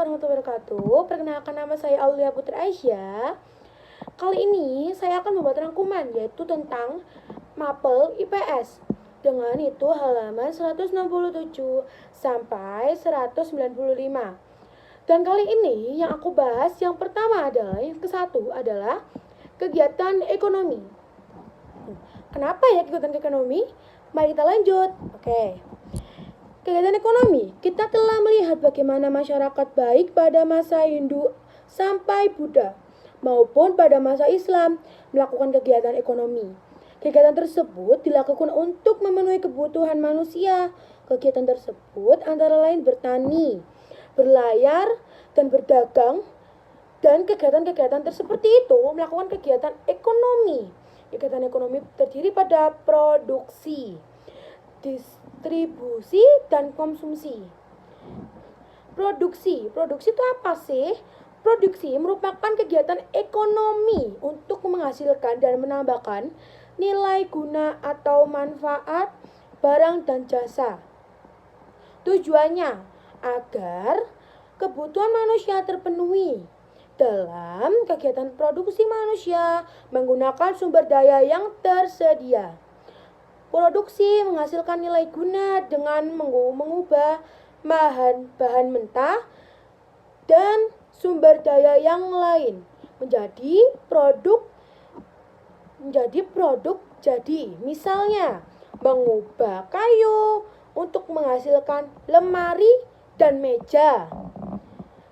warahmatullahi wabarakatuh. Perkenalkan, nama saya Aulia Putri Aisyah. Kali ini saya akan membuat rangkuman, yaitu tentang mapel IPS. Dengan itu halaman 167 sampai 195. Dan kali ini yang aku bahas yang pertama adalah, yang ke-1 adalah kegiatan ekonomi. Kenapa ya kegiatan ekonomi? Mari kita lanjut. Oke. Kegiatan ekonomi, kita telah melihat bagaimana masyarakat baik pada masa Hindu sampai Buddha maupun pada masa Islam melakukan kegiatan ekonomi. Kegiatan tersebut dilakukan untuk memenuhi kebutuhan manusia. Kegiatan tersebut antara lain bertani, berlayar, dan berdagang. Dan kegiatan-kegiatan seperti itu melakukan kegiatan ekonomi. Kegiatan ekonomi terdiri pada produksi, distribusi, dan konsumsi. Produksi itu apa sih? Produksi merupakan kegiatan ekonomi untuk menghasilkan dan menambahkan nilai guna atau manfaat barang dan jasa. Tujuannya agar kebutuhan manusia terpenuhi. Dalam kegiatan produksi, manusia menggunakan sumber daya yang tersedia. Produksi menghasilkan nilai guna dengan mengubah bahan mentah dan sumber daya yang lain menjadi produk jadi. Misalnya, mengubah kayu untuk menghasilkan lemari dan meja,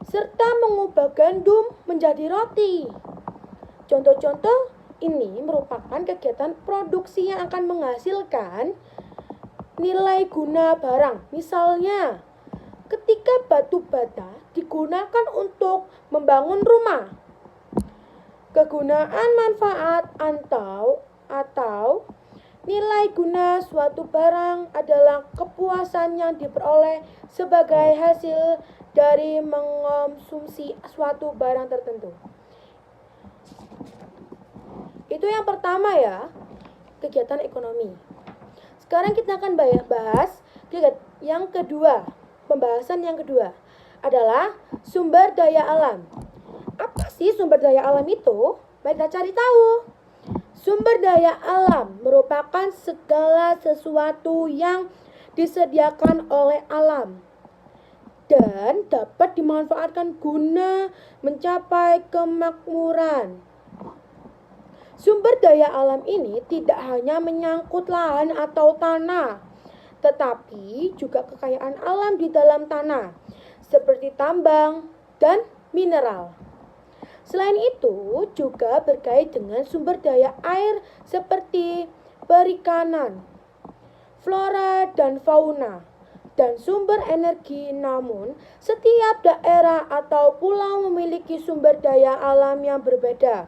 serta mengubah gandum menjadi roti. Contoh-contoh ini merupakan kegiatan produksi yang akan menghasilkan nilai guna barang. Misalnya, ketika batu bata digunakan untuk membangun rumah, kegunaan manfaat atau nilai guna suatu barang adalah kepuasan yang diperoleh sebagai hasil dari mengonsumsi suatu barang tertentu. Itu yang pertama ya, kegiatan ekonomi. Sekarang kita akan bahas yang kedua. Pembahasan yang kedua adalah sumber daya alam. Apa sih sumber daya alam itu? Mari kita cari tahu. Sumber daya alam merupakan segala sesuatu yang disediakan oleh alam dan dapat dimanfaatkan guna mencapai kemakmuran. Sumber daya alam ini tidak hanya menyangkut lahan atau tanah, tetapi juga kekayaan alam di dalam tanah, seperti tambang dan mineral. Selain itu, juga berkait dengan sumber daya air seperti perikanan, flora dan fauna, dan sumber energi. Namun, setiap daerah atau pulau memiliki sumber daya alam yang berbeda,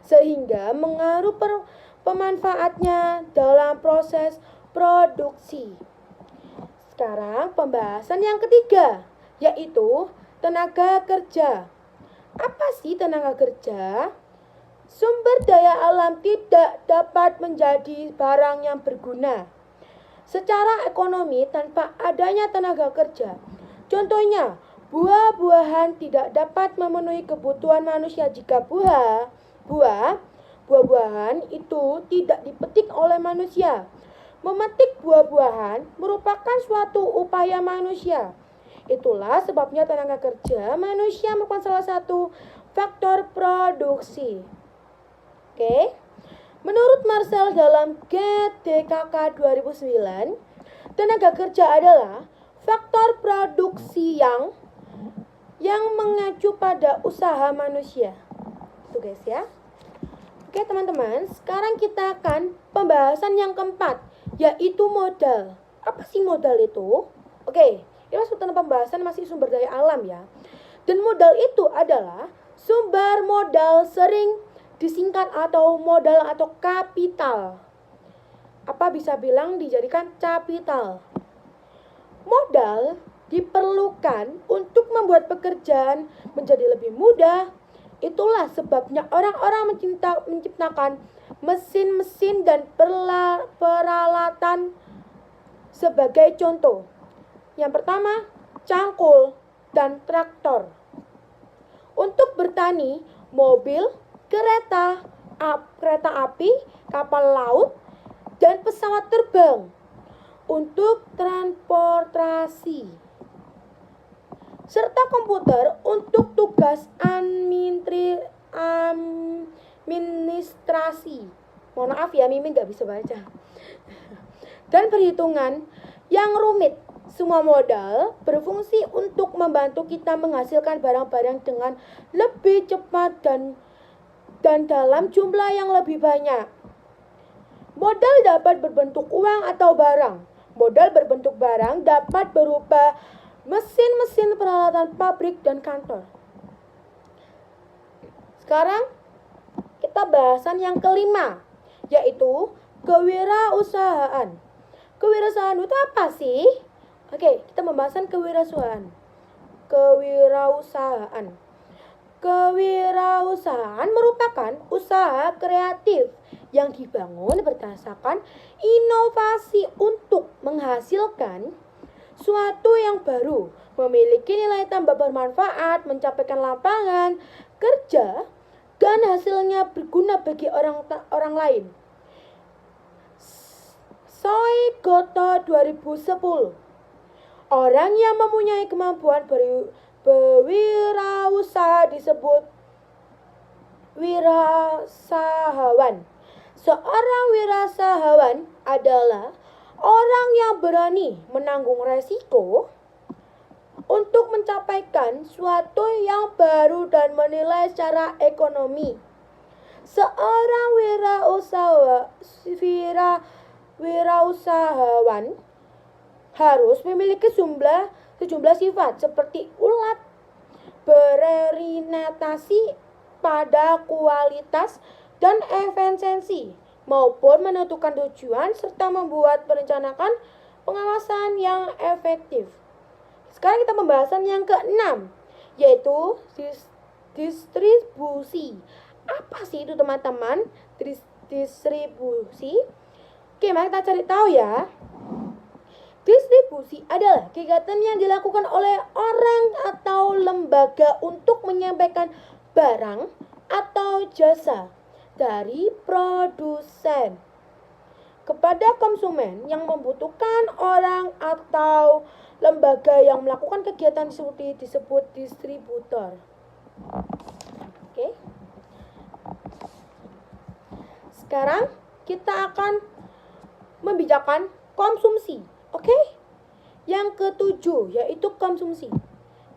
sehingga mengaruh pemanfaatnya dalam proses produksi. Sekarang pembahasan yang ketiga, yaitu tenaga kerja. Apa sih tenaga kerja? Sumber daya alam tidak dapat menjadi barang yang berguna secara ekonomi tanpa adanya tenaga kerja. Contohnya, buah-buahan tidak dapat memenuhi kebutuhan manusia jika buah-buahan itu tidak dipetik oleh manusia. Memetik buah-buahan merupakan suatu upaya manusia. Itulah sebabnya tenaga kerja manusia merupakan salah satu faktor produksi. Oke. Menurut Marcel dalam GDKK 2009, tenaga kerja adalah faktor produksi yang mengacu pada usaha manusia. Itu guys ya. Oke teman-teman, sekarang kita akan pembahasan yang keempat, yaitu modal. Apa sih modal itu? Oke, ini tentang pembahasan masih sumber daya alam ya. Dan modal itu adalah sumber modal, sering disingkat atau modal atau kapital. Apa bisa bilang dijadikan capital. Modal diperlukan untuk membuat pekerjaan menjadi lebih mudah. Itulah sebabnya orang-orang menciptakan mesin-mesin dan peralatan. Sebagai contoh, yang pertama, cangkul dan traktor. Untuk bertani, mobil, kereta api, kapal laut, dan pesawat terbang. Untuk transportasi, serta komputer untuk tugas administrasi. Mohon maaf ya, Mimin nggak bisa baca. Dan perhitungan yang rumit. Semua modal berfungsi untuk membantu kita menghasilkan barang-barang dengan lebih cepat dan dalam jumlah yang lebih banyak. Modal dapat berbentuk uang atau barang. Modal berbentuk barang dapat berupa mesin-mesin, peralatan pabrik, dan kantor. Sekarang kita bahasan yang kelima, yaitu kewirausahaan. Kewirausahaan itu apa sih? Oke, kita membahasan kewirausahaan. Kewirausahaan merupakan usaha kreatif yang dibangun berdasarkan inovasi untuk menghasilkan suatu yang baru, memiliki nilai tambah bermanfaat, mencapaikan lapangan kerja, dan hasilnya berguna bagi orang lain. Soe Goto 2010. Orang yang mempunyai kemampuan berwirausaha disebut wirausahawan. Seorang wirausahawan adalah orang yang berani menanggung resiko untuk mencapaikan suatu yang baru dan menilai secara ekonomi. Seorang wirausahawan harus memiliki sejumlah sifat seperti ulat, berorientasi pada kualitas dan efisiensi, maupun menentukan tujuan serta membuat perencanaan pengawasan yang efektif. Sekarang kita pembahasan yang ke-6, yaitu distribusi. Apa sih itu teman-teman? Distribusi. Oke, mari kita cari tahu ya. Distribusi adalah kegiatan yang dilakukan oleh orang atau lembaga untuk menyampaikan barang atau jasa dari produsen kepada konsumen yang membutuhkan. Orang atau lembaga yang melakukan kegiatan seperti disebut distributor. Oke. Sekarang kita akan membicarakan konsumsi. Oke? Yang ke-7 yaitu konsumsi.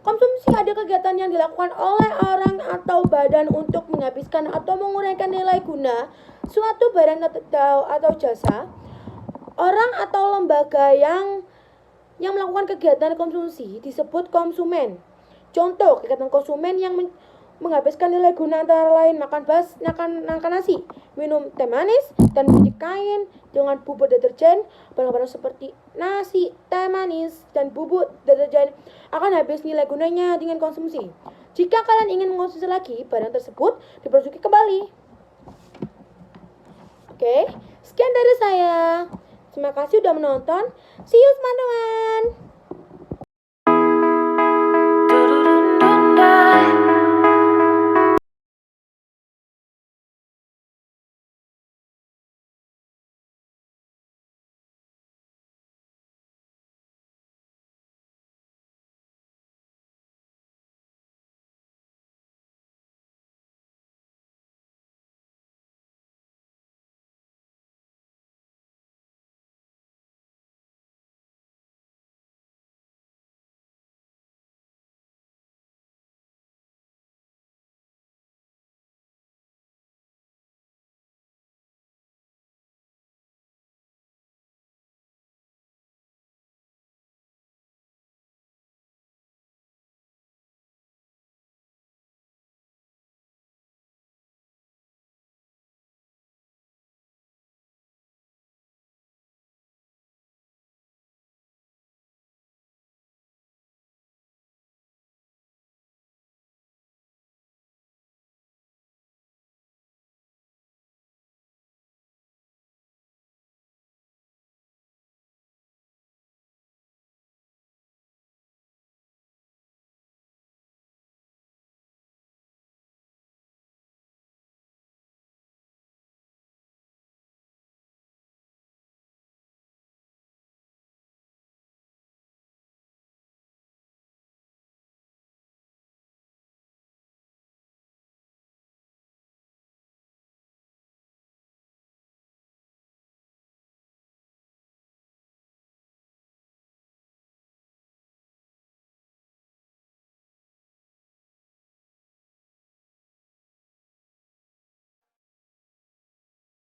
Konsumsi ada kegiatan yang dilakukan oleh orang atau badan untuk menghabiskan atau mengurangkan nilai guna suatu barang atau jasa. Orang atau lembaga yang melakukan kegiatan konsumsi disebut konsumen. Contoh kegiatan konsumen yang menghabiskan nilai guna antara lain makan nasi, minum teh manis, dan mencuci kain dengan bubuk deterjen. Barang-barang seperti nasi, teh manis, dan bubuk deterjen akan habis nilai gunanya dengan konsumsi. Jika kalian ingin mengonsumsi lagi, barang tersebut diproduksi kembali. Oke, sekian dari saya. Terima kasih sudah menonton. See you teman-teman.